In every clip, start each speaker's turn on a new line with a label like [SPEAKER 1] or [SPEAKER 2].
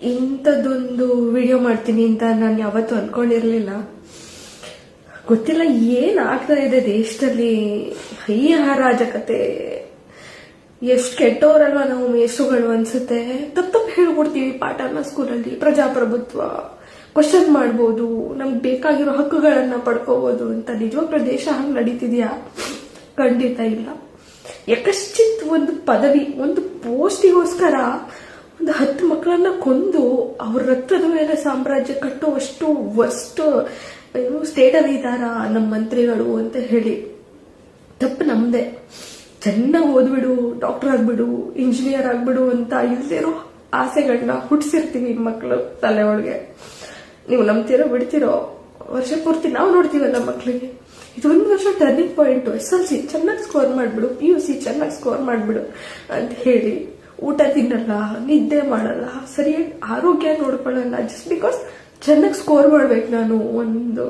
[SPEAKER 1] ಇಂಥದ್ದೊಂದು ವಿಡಿಯೋ ಮಾಡ್ತೀನಿ ಅಂತ ನಾನು ಯಾವತ್ತೂ ಅನ್ಕೊಂಡಿರ್ಲಿಲ್ಲ. ಗೊತ್ತಿಲ್ಲ ಏನಾಗ್ತಾ ಇದೆ ದೇಶದಲ್ಲಿ. ಈ ಅರಾಜಕತೆ, ಎಷ್ಟು ಕೆಟ್ಟವರಲ್ವಾ ನಾವು ಮೇಷ್ಟ್ರುಗಳು ಅನ್ಸುತ್ತೆ. ತಪ್ಪು ಹೇಳ್ಕೊಡ್ತೀವಿ ಪಾಠನ ಸ್ಕೂಲಲ್ಲಿ. ಪ್ರಜಾಪ್ರಭುತ್ವ, ಕ್ವಶನ್ ಮಾಡ್ಬೋದು, ನಮ್ಗೆ ಬೇಕಾಗಿರೋ ಹಕ್ಕುಗಳನ್ನ ಪಡ್ಕೋಬಹುದು ಅಂತ. ನಿಜವಾಗ್ಲೂ ದೇಶ ಹಂಗ್ ನಡೀತಿದ್ಯಾ? ಖಂಡಿತ ಇಲ್ಲ. ಯಕಶ್ಚಿತ್ ಒಂದು ಪದವಿ, ಒಂದು ಪೋಸ್ಟಿಗೋಸ್ಕರ ಒಂದು 10 ಮಕ್ಕಳನ್ನ ಕೊಂದು ಅವ್ರ ರಕ್ತದ ಮೇಲೆ ಸಾಮ್ರಾಜ್ಯ ಕಟ್ಟುವಷ್ಟು ವರ್ಸ್ಟ್ ಸ್ಟೇಟ್ ಅಲ್ಲಿ ಇದ್ದಾರ ನಮ್ಮ ಮಂತ್ರಿಗಳು ಅಂತ ಹೇಳಿ. ತಪ್ಪು ನಮ್ದೆ. ಚೆನ್ನಾಗಿ ಓದ್ಬಿಡು, ಡಾಕ್ಟರ್ ಆಗ್ಬಿಡು, ಇಂಜಿನಿಯರ್ ಆಗ್ಬಿಡು ಅಂತ ಇಲ್ದಿರೋ ಆಸೆಗಳನ್ನ ಹುಟ್ಟಿಸಿರ್ತೀವಿ ಮಕ್ಕಳು ತಲೆ ಒಳಗೆ. ನೀವು ನಂಬ್ತಿರೋ ಬಿಡ್ತಿರೋ, ವರ್ಷ ಪೂರ್ತಿ ನಾವು ನೋಡ್ತೀವಲ್ಲ ಮಕ್ಕಳಿಗೆ. ಇದೊಂದು ವರ್ಷ ಟರ್ನಿಂಗ್ ಪಾಯಿಂಟ್. SLC ಚೆನ್ನಾಗಿ ಸ್ಕೋರ್ ಮಾಡ್ಬಿಡು, PUC ಚೆನ್ನಾಗಿ ಸ್ಕೋರ್ ಮಾಡ್ಬಿಡು ಅಂತ ಹೇಳಿ ಊಟ ತಿನ್ನಲ್ಲ, ನಿದ್ದೆ ಮಾಡಲ್ಲ, ಸರಿಯಾಗಿ ಆರೋಗ್ಯ ನೋಡ್ಕೊಳ್ಳಲ್ಲ. ಜಸ್ಟ್ ಬಿಕಾಸ್ ಚೆನ್ನಾಗಿ ಸ್ಕೋರ್ ಮಾಡ್ಬೇಕು, ನಾನು ಒಂದು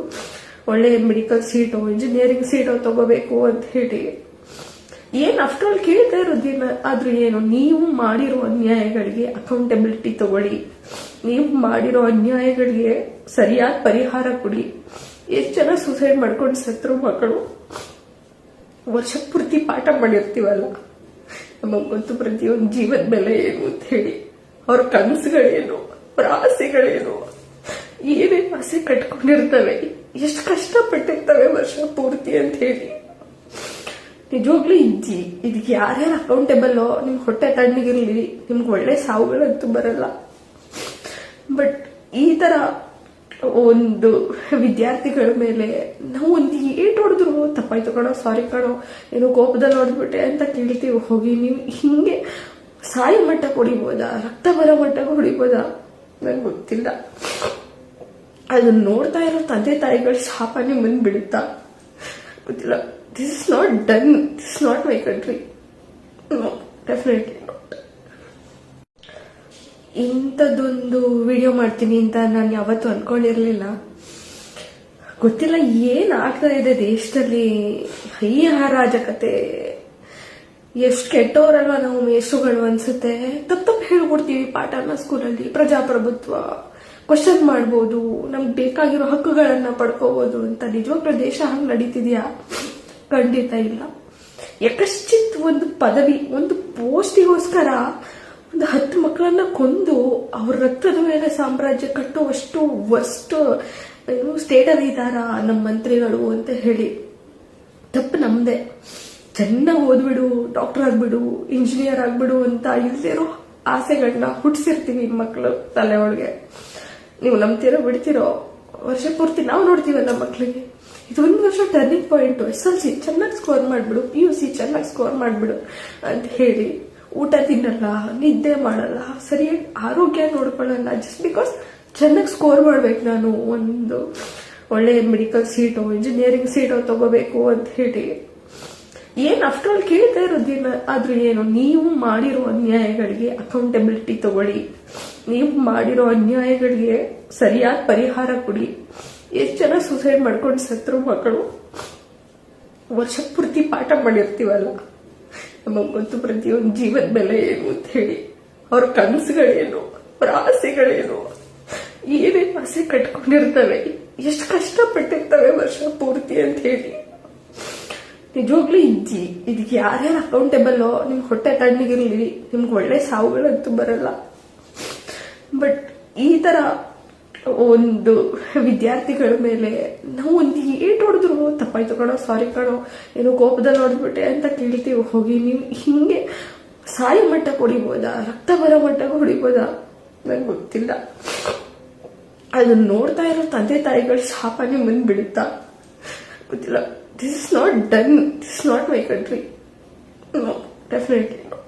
[SPEAKER 1] ಒಳ್ಳೆ ಮೆಡಿಕಲ್ ಸೀಟು, ಇಂಜಿನಿಯರಿಂಗ್ ಸೀಟು ತಗೋಬೇಕು ಅಂತ ಹೇಳಿ. ಏನ್ ಆಫ್ಟರ್ ಆಲ್ ಕೇಳ್ತಾ ಇರೋದೇನ ಆದ್ರೂ ಏನು? ನೀವು ಮಾಡಿರೋ ಅನ್ಯಾಯಗಳಿಗೆ ಅಕೌಂಟಬಿಲಿಟಿ ತಗೊಳ್ಳಿ. ನೀವು ಮಾಡಿರೋ ಅನ್ಯಾಯಗಳಿಗೆ ಸರಿಯಾದ ಪರಿಹಾರ ಕೊಡಿ. ಎಷ್ಟು ಜನ ಸೂಸೈಡ್ ಮಾಡ್ಕೊಂಡು ಸತ್ರು ಮಕ್ಕಳು. ವರ್ಷ ಪೂರ್ತಿ ಪಾಠ ಮಾಡಿರ್ತೀವಲ್ಲ, ನಮಗ್ ಗೊತ್ತು ಪ್ರತಿಯೊಂದು ಜೀವದ ಬೆಲೆ ಏನು ಅಂತ ಹೇಳಿ. ಅವ್ರ ಕನಸುಗಳೇನು, ಅವ್ರ ಆಸೆಗಳೇನು, ಏನೇನು ಆಸೆ ಕಟ್ಕೊಂಡಿರ್ತವೆ, ಎಷ್ಟು ಕಷ್ಟಪಟ್ಟಿರ್ತವೆ ವರ್ಷ ಪೂರ್ತಿ ಅಂತ ಹೇಳಿ. ನಿಜವಾಗ್ಲೂ ಇದಕ್ಕೆ ಯಾರ್ಯಾರು ಅಕೌಂಟೇಬಲ್, ನಿಮ್ಗೆ ಹೊಟ್ಟೆ ತಣ್ಣಗಿರ್ಲಿ, ನಿಮ್ಗೆ ಒಳ್ಳೆ ಸಾವುಗಳಂತೂ ಬರಲ್ಲ. ಬಟ್ ಈ ತರ ಒಂದು ವಿದ್ಯಾರ್ಥಿಗಳ ಮೇಲೆ ನಾವು ಒಂದು ಏಟ್ ಹೊಡೆದ್ರು ತಪ್ಪಾಯ್ತು ಕಣೋ, ಸಾರಿ ಕಣೋ, ಏನೋ ಕೋಪದಲ್ಲಿ ಹೊಡೆದ್ಬಿಟ್ಟೆ ಅಂತ ಕೇಳ್ತೀವಿ. ಹೋಗಿ ನೀವು ಹಿಂಗೆ ಸಾಯಿ ಮಟ್ಟ ಹೊಡಿಬೋದಾ, ರಕ್ತ ಬರೋ ಮಟ್ಟ ಹೊಡಿಬೋದಾ? ನನ್ಗೆ ಗೊತ್ತಿಲ್ಲ. ಅದನ್ನ ನೋಡ್ತಾ ಇರೋ ತಂದೆ ತಾಯಿಗಳ ಶಾಪ ನಿಮ್ಮನ್ನು ಬಿಡುತ್ತಾ ಗೊತ್ತಿಲ್ಲ. This is not done. This is not my country. No, definitely not. ಇಂಥದ್ದೊಂದು ವಿಡಿಯೋ ಮಾಡ್ತೀನಿ ಅಂತ ನಾನು ಯಾವತ್ತೂ ಅನ್ಕೊಂಡಿರ್ಲಿಲ್ಲ. ಗೊತ್ತಿಲ್ಲ ಏನಾಗ್ತಾ ಇದೆ ದೇಶದಲ್ಲಿ. ಈ ಅರಾಜಕತೆ, ಎಷ್ಟು ಕೆಟ್ಟವರಲ್ವಾ ನಾವು ಮೇಷ್ಟ್ರುಗಳು ಅನ್ಸುತ್ತೆ. ತಪ್ಪು ಹೇಳ್ಕೊಡ್ತೀವಿ ಪಾಠನ ಸ್ಕೂಲಲ್ಲಿ. ಪ್ರಜಾಪ್ರಭುತ್ವ, ಕ್ವಶನ್ ಮಾಡ್ಬೋದು, ನಮ್ಗೆ ಬೇಕಾಗಿರೋ ಹಕ್ಕುಗಳನ್ನ ಪಡ್ಕೋಬಹುದು ಅಂತ. ನಿಜವಾಗ್ಲೂ ದೇಶ ಹಂಗ್ ನಡೀತಿದ್ಯಾ? ಖಂಡಿತ ಇಲ್ಲ. ಯಕಶ್ಚಿತ್ ಒಂದು ಪದವಿ, ಒಂದು ಪೋಸ್ಟಿಗೋಸ್ಕರ ಒಂದು 10 ಮಕ್ಕಳನ್ನ ಕೊಂದು ಅವ್ರ ರಕ್ತದ ಮೇಲೆ ಸಾಮ್ರಾಜ್ಯ ಕಟ್ಟುವಷ್ಟು ವರ್ಸ್ಟ್ ಸ್ಟೇಟ್ ಅಲ್ಲಿ ಇದ್ದಾರ ನಮ್ಮ ಮಂತ್ರಿಗಳು ಅಂತ ಹೇಳಿ. ತಪ್ಪು ನಮ್ದೆ. ಚೆನ್ನಾಗಿ ಓದ್ಬಿಡು, ಡಾಕ್ಟರ್ ಆಗ್ಬಿಡು, ಇಂಜಿನಿಯರ್ ಆಗ್ಬಿಡು ಅಂತ ಇಲ್ದಿರೋ ಆಸೆಗಳನ್ನ ಹುಟ್ಟಿಸಿರ್ತೀವಿ ಮಕ್ಕಳು ತಲೆ ಒಳಗೆ. ನೀವು ನಂಬ್ತಿರೋ ಬಿಡ್ತಿರೋ, ವರ್ಷ ಪೂರ್ತಿ ನಾವು ನೋಡ್ತೀವಲ್ಲ ಮಕ್ಕಳಿಗೆ. ಇದೊಂದು ವರ್ಷ ಟರ್ನಿಂಗ್ ಪಾಯಿಂಟ್. SLC ಚೆನ್ನಾಗಿ ಸ್ಕೋರ್ ಮಾಡ್ಬಿಡು, PUC ಚೆನ್ನಾಗಿ ಸ್ಕೋರ್ ಮಾಡ್ಬಿಡು ಅಂತ ಹೇಳಿ ಊಟ ತಿನ್ನಲ್ಲ, ನಿದ್ದೆ ಮಾಡಲ್ಲ, ಸರಿಯಾಗಿ ಆರೋಗ್ಯ ನೋಡ್ಕೊಳ್ಳಲ್ಲ. ಜಸ್ಟ್ ಬಿಕಾಸ್ ಚೆನ್ನಾಗಿ ಸ್ಕೋರ್ ಮಾಡ್ಬೇಕು, ನಾನು ಒಂದು ಒಳ್ಳೆ ಮೆಡಿಕಲ್ ಸೀಟು, ಇಂಜಿನಿಯರಿಂಗ್ ಸೀಟು ತಗೋಬೇಕು ಅಂತ ಹೇಳಿ. ಏನ್ ಆಫ್ಟರ್ ಆಲ್ ಕೇಳ್ತಾ ಇರೋದೇನ ಆದ್ರೂ ಏನು? ನೀವು ಮಾಡಿರೋ ಅನ್ಯಾಯಗಳಿಗೆ ಅಕೌಂಟಬಿಲಿಟಿ ತಗೊಳ್ಳಿ. ನೀವು ಮಾಡಿರೋ ಅನ್ಯಾಯಗಳಿಗೆ ಸರಿಯಾದ ಪರಿಹಾರ ಕೊಡಿ. ಎಷ್ಟು ಜನ ಸೂಸೈಡ್ ಮಾಡ್ಕೊಂಡು ಸತ್ರು ಮಕ್ಕಳು. ವರ್ಷ ಪೂರ್ತಿ ಪಾಠ ಮಾಡಿರ್ತೀವಲ್ಲ, ನಮಗ್ ಗೊತ್ತು ಪ್ರತಿಯೊಂದು ಜೀವದ ಬೆಲೆ ಏನು ಅಂತ ಹೇಳಿ. ಅವ್ರ ಕನಸುಗಳೇನು, ಅವ್ರ ಆಸೆಗಳೇನು, ಏನೇನು ಆಸೆ ಕಟ್ಕೊಂಡಿರ್ತವೆ, ಎಷ್ಟು ಕಷ್ಟಪಟ್ಟಿರ್ತವೆ ವರ್ಷ ಪೂರ್ತಿ ಅಂತ ಹೇಳಿ. ನಿಜವಾಗ್ಲೂ ಇದಕ್ಕೆ ಯಾರ್ಯಾರು ಅಕೌಂಟೇಬಲ್, ನಿಮ್ಗೆ ಹೊಟ್ಟೆ ತಣ್ಣಗಿರ್ಲಿ, ನಿಮ್ಗೆ ಒಳ್ಳೆ ಸಾವುಗಳಂತೂ ಬರಲ್ಲ. ಬಟ್ ಈ ತರ ಒಂದು ವಿದ್ಯಾರ್ಥಿಗಳ ಮೇಲೆ ನಾವು ಒಂದು ಏಟ್ ಹೊಡೆದ್ರು ತಪ್ಪಾಯ್ತು ಕಣೋ, ಸಾರಿ ಕಣೋ, ಏನೋ ಕೋಪದಲ್ಲಿ ಹೊಡೆದ್ಬಿಟ್ಟೆ ಅಂತ ಕೇಳ್ತೀವಿ. ಹೋಗಿ ನೀವು ಹಿಂಗೆ ಸಾಯಿ ಮಟ್ಟ ಹೊಡಿಬೋದಾ, ರಕ್ತ ಬರೋ ಮಟ್ಟ ಹೊಡಿಬೋದಾ? ನನ್ಗೆ ಗೊತ್ತಿಲ್ಲ. ಅದನ್ನ ನೋಡ್ತಾ ಇರೋ ತಂದೆ ತಾಯಿಗಳ ಶಾಪ ನಿಮ್ಮನ್ನು ಬಿಡುತ್ತಾ ಗೊತ್ತಿಲ್ಲ. This is not done. This is not my country. No, definitely not.